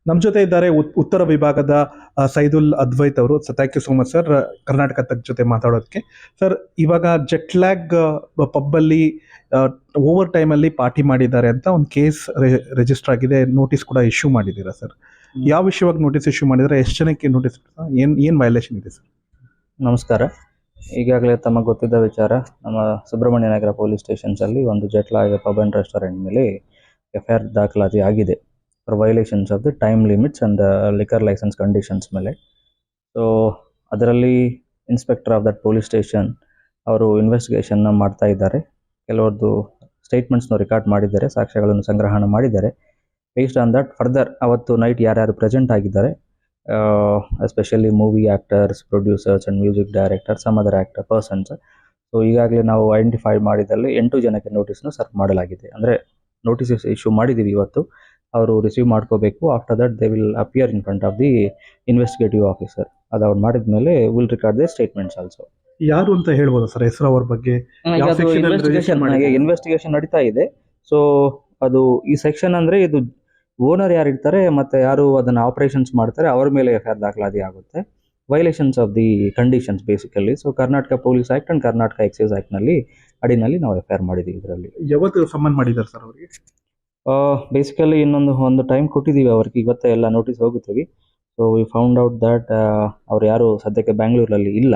ನಮ್ಮ ಜೊತೆ ಇದ್ದಾರೆ ಉತ್ತರ ವಿಭಾಗದ ಸೈದುಲ್ ಅದ್ವೈತ್ ಅವರು. Thank you so much sir Karnataka ತಕ್ ಜೊತೆ ಮಾತಾಡೋದಕ್ಕೆ. ಸರ್, ಇವಾಗ ಜೆಟ್ಲ್ಯಾಗ್ ಪಬ್ಬಲ್ಲಿ ಓವರ್ ಟೈಮಲ್ಲಿ ಪಾರ್ಟಿ ಮಾಡಿದ್ದಾರೆ ಅಂತ ಒಂದು ಕೇಸ್ ರಿಜಿಸ್ಟರ್ ಆಗಿದೆ, ನೋಟಿಸ್ ಕೂಡ ಇಶ್ಯೂ ಮಾಡಿದ್ದೀರಾ ಸರ್. ಯಾವ ವಿಷಯವಾಗಿ ನೋಟಿಸ್ ಇಶ್ಯೂ ಮಾಡಿದ್ರೆ, ಎಷ್ಟು ಜನಕ್ಕೆ ನೋಟಿಸ್, ಏನು ವೈಲೇಷನ್ ಇದೆ ಸರ್? ನಮಸ್ಕಾರ. ಈಗಾಗಲೇ ತಮಗೆ ಗೊತ್ತಿದ್ದ ವಿಚಾರ, ನಮ್ಮ ಸುಬ್ರಹ್ಮಣ್ಯ ನಗರ ಪೊಲೀಸ್ ಸ್ಟೇಷನ್ಸಲ್ಲಿ ಒಂದು ಜೆಟ್ಲ್ಯಾಗ್ ಪಬ್ ಆ್ಯಂಡ್ ರೆಸ್ಟೋರೆಂಟ್ ಮೇಲೆ FIR ದಾಖಲಾತಿ ಆಗಿದೆ for violations of the time limits and liquor license conditions ಮೇಲೆ. ಸೊ ಅದರಲ್ಲಿ inspector of that police station ಅವರು ಇನ್ವೆಸ್ಟಿಗೇಷನ್ನ ಮಾಡ್ತಾ ಇದ್ದಾರೆ. ಕೆಲವ್ರದ್ದು ಸ್ಟೇಟ್ಮೆಂಟ್ಸ್ನ ರೆಕಾರ್ಡ್ ಮಾಡಿದ್ದಾರೆ, ಸಾಕ್ಷ್ಯಗಳನ್ನು ಸಂಗ್ರಹಣ ಮಾಡಿದ್ದಾರೆ. ಬೇಸ್ಡ್ ಆನ್ ದಟ್ ಫರ್ದರ್ ಅವತ್ತು ನೈಟ್ ಯಾರ್ಯಾರು ಪ್ರೆಸೆಂಟ್ ಆಗಿದ್ದಾರೆ, especially movie actors, producers and music director, some other actor persons. So ಈಗಾಗಲೇ ನಾವು ಐಡೆಂಟಿಫೈ ಮಾಡಿದಲ್ಲಿ 8 ಜನಕ್ಕೆ ನೋಟಿಸ್ನ ಸರ್ವ್ ಮಾಡಲಾಗಿದೆ. ಅಂದರೆ ನೋಟಿಸ್ ಇಶ್ಯೂ ಮಾಡಿದ್ದೀವಿ ಇವತ್ತು, ಅವರು ರಿಸೀವ್ ಮಾಡ್ಕೋಬೇಕು. After that they will appear in front of the investigative officer. ಅದು ಅವ್ರು ಮಾಡಿದ ಮೇಲೆ will record the statements also. ಯಾರು ಅಂತ ಹೇಳ್ಬೋದಾ ಸರ್, ಹೆಸರು ಅವ್ರ ಬಗ್ಗೆ? ಇನ್ವೆಸ್ಟಿಗೇಷನ್ ನಡೀತಾ ಇದೆ. ಸೊ ಅದು ಈ ಸೆಕ್ಷನ್ ಅಂದರೆ ಇದು ಓನರ್ ಯಾರು ಇರ್ತಾರೆ ಮತ್ತು ಯಾರು ಅದನ್ನು ಆಪರೇಷನ್ಸ್ ಮಾಡ್ತಾರೆ ಅವ್ರ ಮೇಲೆ FIR ದಾಖಲಾತಿ ಆಗುತ್ತೆ. Violations of the conditions basically. So Karnataka police act and Karnataka excise ಆ್ಯಕ್ಟ್ನಲ್ಲಿ ಅಡಿನಲ್ಲಿ ನಾವು FIR ಮಾಡಿದ್ದೀವಿ. ಇದರಲ್ಲಿ ಯಾವತ್ತು ಸಮ್ಮನ್ ಮಾಡಿದ್ದಾರೆ ಸರ್ ಅವರಿಗೆ? ಬೇಸಿಕಲಿ ಒಂದು ಟೈಮ್ ಕೊಟ್ಟಿದ್ದೀವಿ ಅವ್ರಿಗೆ, ಇವತ್ತೇ ಎಲ್ಲ ನೋಟಿಸ್ ಹೋಗುತ್ತೀವಿ. So we found out that ಅವ್ರು ಯಾರು ಸದ್ಯಕ್ಕೆ ಬ್ಯಾಂಗ್ಳೂರಲ್ಲಿ ಇಲ್ಲ.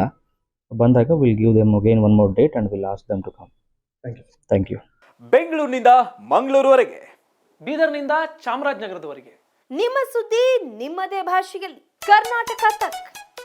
ಬಂದಾಗ will give them again one more date and will ask them to come. Thank you. ಬೆಂಗಳೂರಿನಿಂದ ಮಂಗಳೂರುವರೆಗೆ, ಬೀದರ್ನಿಂದ ಚಾಮರಾಜನಗರದವರೆಗೆ ನಿಮ್ಮ ಸುದ್ದಿ ನಿಮ್ಮದೇ ಭಾಷೆಯಲ್ಲಿ ಕರ್ನಾಟಕ ತಕ್.